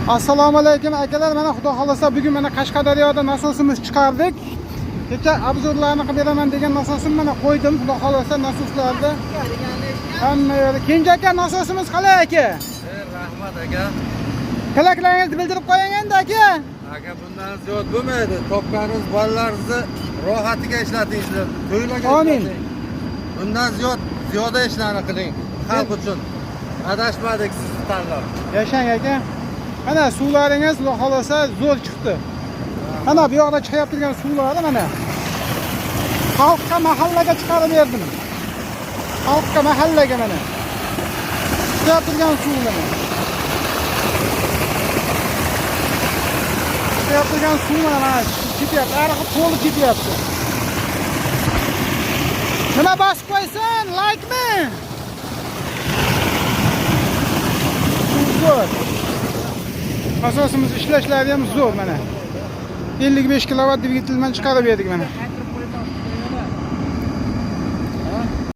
Assalomu alaykum akalar, mana xudo xolasa bugun mana Qashqadaryoda nasosimiz chiqardik. Kecha obzorlarni qilib beraman degan nasosimni mana qo'ydim, xudo xolasa nasoslarda. Hamma yerda. Kenja aka, nasosimiz qalay aka? Rahmat aka. Tilaklaringizni bildirib qo'ying endi aka. Aka, bundan ziyod bo'lmaydi. Topganingiz bolalaringizni rohatiga ishlatingizlar, to'ylarga ishlating. Bundan ziyoda ishlarni qiling xalq uchun. Adashmadik sizni tanlab. Yashang aka. Mana suvlaringiz xudo xolasa zo'r chiqdi. Mana bu yoqda chiqib turgan suvlarni mana xalqqa, mahallaga chiqarib berdim. Xalqqa, mahallaga mana chiqib turgan suvlarni. Chiqib turgan suv mana ketyapti, ariqi to'lib ketyapti. Nima bosib qo'ysin? Like-mi? Zo'r. Asosimiz ishlashlari ham zo'r mana. 55 kW dvigateldan chiqarib berdik mana.